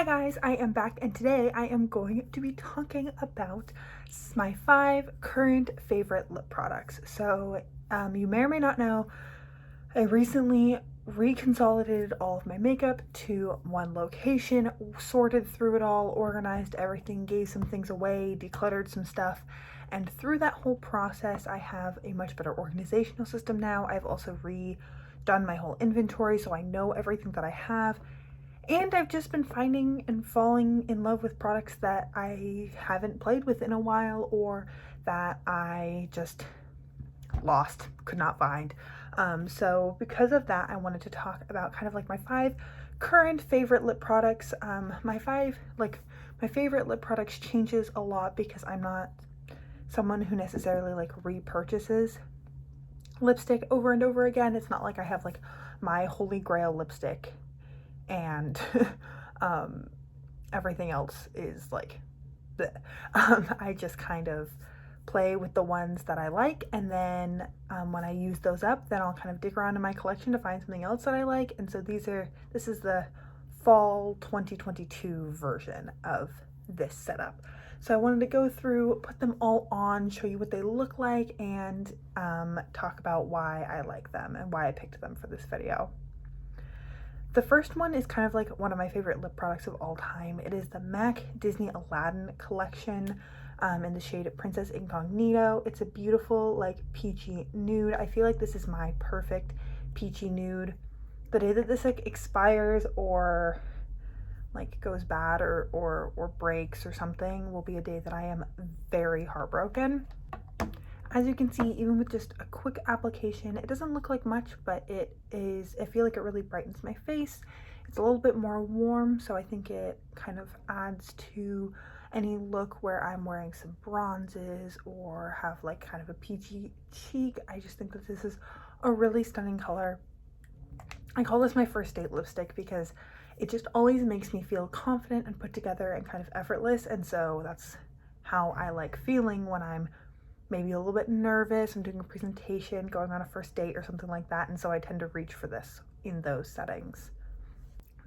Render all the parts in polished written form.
Hi guys, I am back and today I am going to be talking about my 5 current favorite lip products. So you may or may not know, I recently reconsolidated all of my makeup to one location, sorted through it all, organized everything, gave some things away, decluttered some stuff. And through that whole process, I have a much better organizational system now. I've also redone my whole inventory so I know everything that I have. And I've just been finding and falling in love with products that I haven't played with in a while or that I just lost, could not find. So because of that, I wanted to talk about kind of like my 5 current favorite lip products. My favorite lip products changes a lot because I'm not someone who necessarily like repurchases lipstick over and over again. It's not like I have like my holy grail lipstick and everything else is like I just kind of play with the ones that I like, and then when I use those up, then I'll kind of dig around in my collection to find something else that I like. And so this is the fall 2022 version of this setup. So I wanted to go through, put them all on, show you what they look like, and talk about why I like them and why I picked them for this video. The first one is kind of like one of my favorite lip products of all time. It is the MAC Disney Aladdin collection in the shade Princess Incognito. It's a beautiful like peachy nude. I feel like this is my perfect peachy nude. The day that this like expires or like goes bad or breaks or something will be a day that I am very heartbroken. As you can see, even with just a quick application, it doesn't look like much, but I feel like it really brightens my face. It's a little bit more warm, so I think it kind of adds to any look where I'm wearing some bronzes or have like kind of a peachy cheek. I just think that this is a really stunning color. I call this my first date lipstick because it just always makes me feel confident and put together and kind of effortless, and so that's how I like feeling when I'm maybe a little bit nervous, I'm doing a presentation, going on a first date or something like that, and so I tend to reach for this in those settings.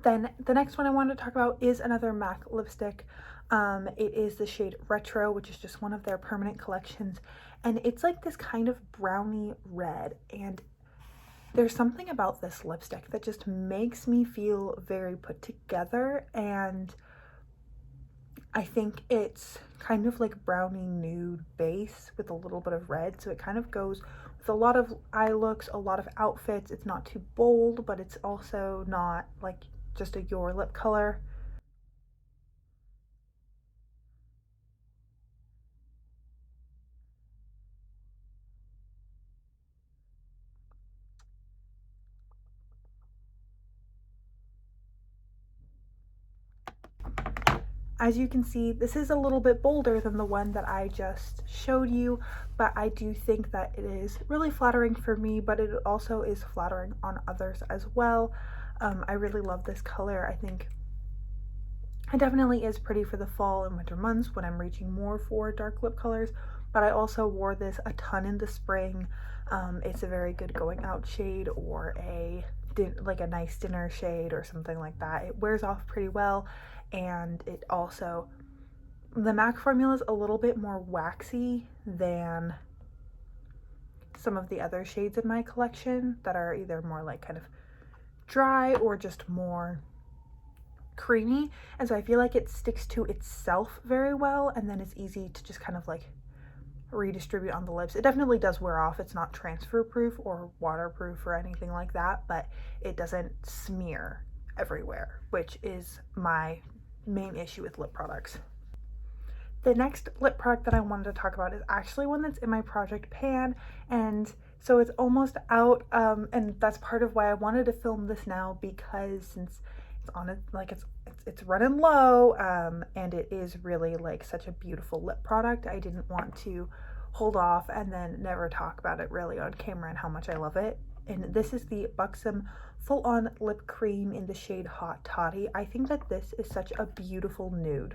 Then the next one I wanted to talk about is another MAC lipstick. It is the shade Retro, which is just one of their permanent collections, and it's like this kind of brownie red, and there's something about this lipstick that just makes me feel very put together, and I think it's kind of like brownie nude base with a little bit of red, so it kind of goes with a lot of eye looks, a lot of outfits. It's not too bold, but it's also not like just a your lip color. As you can see, this is a little bit bolder than the one that I just showed you, but I do think that it is really flattering for me, but it also is flattering on others as well. I really love this color. I think it definitely is pretty for the fall and winter months when I'm reaching more for dark lip colors, but I also wore this a ton in the spring. It's a very good going out shade or like a nice dinner shade or something like that. It wears off pretty well, and it also, the MAC formula is a little bit more waxy than some of the other shades in my collection that are either more like kind of dry or just more creamy, and so I feel like it sticks to itself very well, and then it's easy to just kind of like redistribute on the lips. It definitely does wear off. It's not transfer proof or waterproof or anything like that, but it doesn't smear everywhere, which is my main issue with lip products. The next lip product that I wanted to talk about is actually one that's in my project pan, and so it's almost out, and that's part of why I wanted to film this now, because since it's on it, like it's running low, and it is really like such a beautiful lip product, I didn't want to hold off and then never talk about it really on camera and how much I love it. And this is the Buxom Full On Lip Cream in the shade Hot Toddy. I think that this is such a beautiful nude.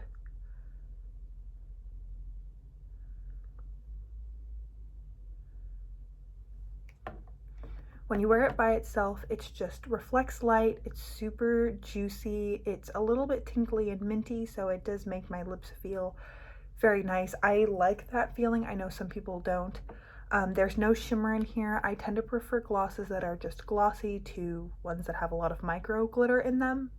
When you wear it by itself, it's just reflects light, it's super juicy, it's a little bit tinkly and minty, so it does make my lips feel very nice. I like that feeling. I know some people don't. There's no shimmer in here. I tend to prefer glosses that are just glossy to ones that have a lot of micro glitter in them,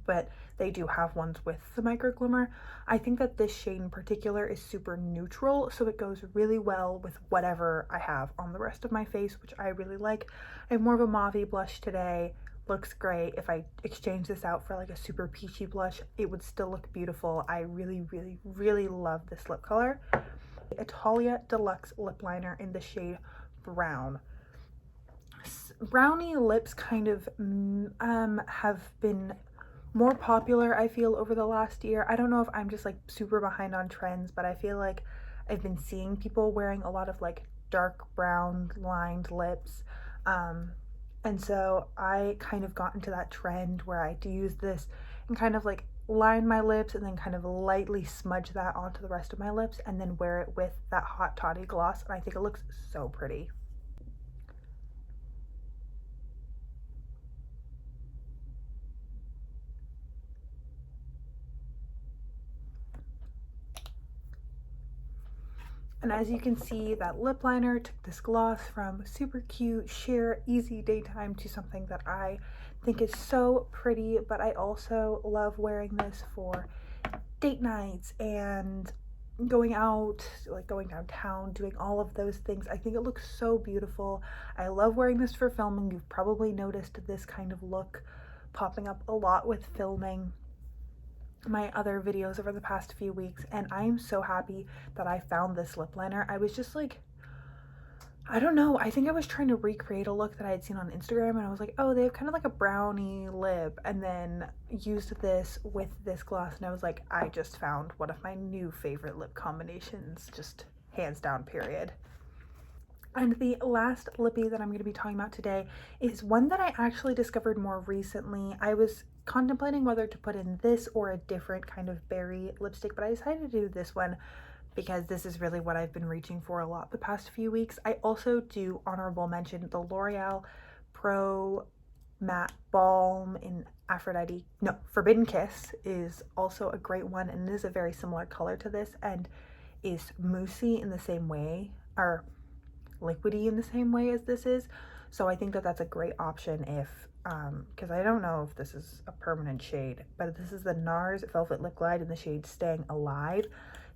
but they do have ones with the micro glimmer. I think that this shade in particular is super neutral, so it goes really well with whatever I have on the rest of my face, which I really like. I have more of a mauve blush today. Looks great. If I exchange this out for like a super peachy blush, it would still look beautiful. I really, really, really love this lip color. Italia Deluxe Lip Liner in the shade Brown. Brownie lips kind of have been more popular, I feel, over the last year. I don't know if I'm just like super behind on trends, but I feel like I've been seeing people wearing a lot of like dark brown lined lips. And so I kind of got into that trend where I do use this and kind of like line my lips and then kind of lightly smudge that onto the rest of my lips and then wear it with that Hot Toddy gloss. And I think it looks so pretty. And as you can see, that lip liner took this gloss from super cute, sheer, easy daytime to something that I think is so pretty, but I also love wearing this for date nights and going out, like going downtown, doing all of those things. I think it looks so beautiful. I love wearing this for filming. You've probably noticed this kind of look popping up a lot with filming my other videos over the past few weeks, and I am so happy that I found this lip liner. I was just like, I don't know, I think I was trying to recreate a look that I had seen on Instagram, and I was like, oh, they have kind of like a brownie lip, and then used this with this gloss, and I was like, I just found one of my new favorite lip combinations, just hands down, period. And the last lippy that I'm going to be talking about today is one that I actually discovered more recently. I was contemplating whether to put in this or a different kind of berry lipstick, but I decided to do this one because this is really what I've been reaching for a lot the past few weeks. I also do honorable mention the L'Oreal Pro Matte Balm in Forbidden Kiss is also a great one, and it is a very similar color to this and is moussey in the same way, or liquidy in the same way as this is. So I think that that's a great option if because I don't know if this is a permanent shade, but this is the NARS Velvet Lip Glide in the shade Staying Alive.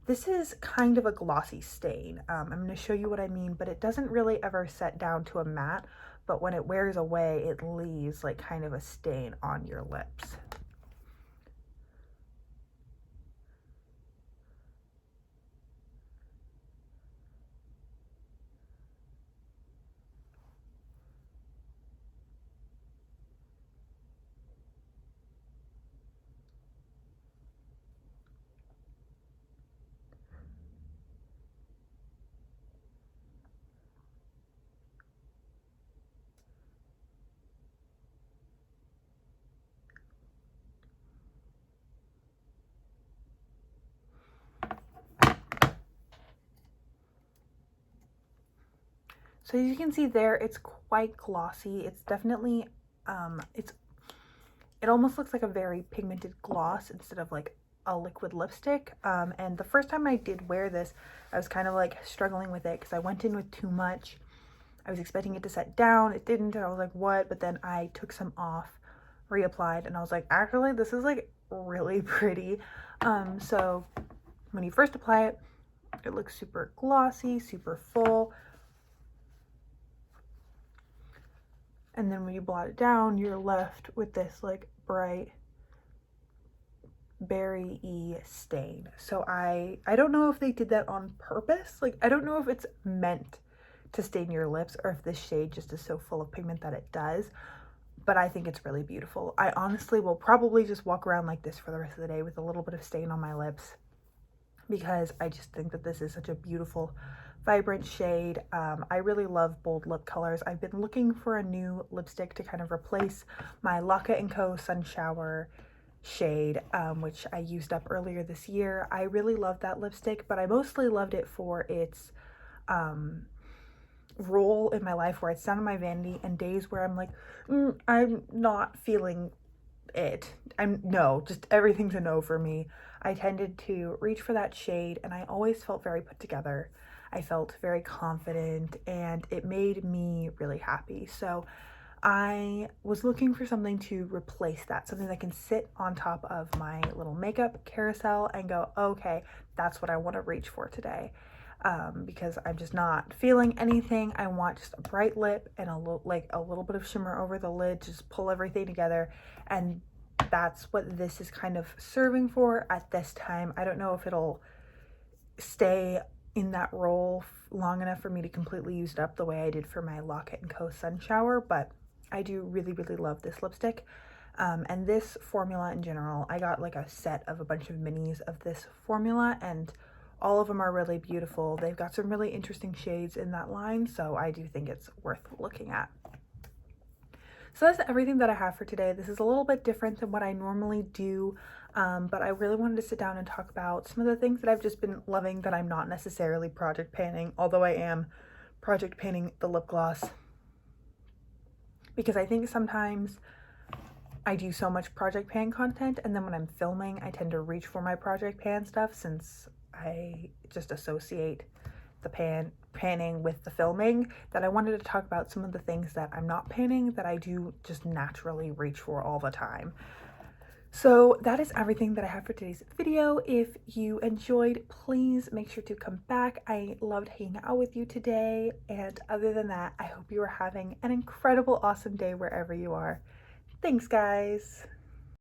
This is kind of a glossy stain. I'm going to show you what I mean, but it doesn't really ever set down to a matte, but when it wears away, it leaves like kind of a stain on your lips. So as you can see there, it's quite glossy. It's definitely, it almost looks like a very pigmented gloss instead of like a liquid lipstick. And the first time I did wear this, I was kind of like struggling with it because I went in with too much. I was expecting it to set down. It didn't. And I was like, what? But then I took some off, reapplied, and I was like, actually, this is like really pretty. So when you first apply it, it looks super glossy, super full. And then when you blot it down, you're left with this like bright berry-y stain. So I don't know if they did that on purpose. Like, I don't know if it's meant to stain your lips or if this shade just is so full of pigment that it does, but I think it's really beautiful. I honestly will probably just walk around like this for the rest of the day with a little bit of stain on my lips because I just think that this is such a beautiful, vibrant shade. I really love bold lip colors. I've been looking for a new lipstick to kind of replace my Laka & Co. Sun Shower shade, which I used up earlier this year. I really love that lipstick, but I mostly loved it for its rule in my life where it's down to my vanity, and days where I'm like, I'm not feeling it. No, just everything's a no for me. I tended to reach for that shade, and I always felt very put together. I felt very confident, and it made me really happy. So I was looking for something to replace that, something that can sit on top of my little makeup carousel and go, okay, that's what I want to reach for today. Because I'm just not feeling anything. I want just a bright lip and a little bit of shimmer over the lid, just pull everything together. And that's what this is kind of serving for at this time. I don't know if it'll stay in that role long enough for me to completely use it up the way I did for my Locket & Co. Sun Shower, but I do really, really love this lipstick. And this formula in general, I got like a set of a bunch of minis of this formula, and all of them are really beautiful. They've got some really interesting shades in that line, so I do think it's worth looking at. So that's everything that I have for today. This is a little bit different than what I normally do, but I really wanted to sit down and talk about some of the things that I've just been loving that I'm not necessarily project panning, although I am project panning the lip gloss. Because I think sometimes I do so much project pan content, and then when I'm filming, I tend to reach for my project pan stuff, since I just associate the panning with the filming, that I wanted to talk about some of the things that I'm not panning that I do just naturally reach for all the time. So that is everything that I have for today's video. If you enjoyed, please make sure to come back. I loved hanging out with you today. And other than that, I hope you are having an incredible, awesome day wherever you are. Thanks, guys.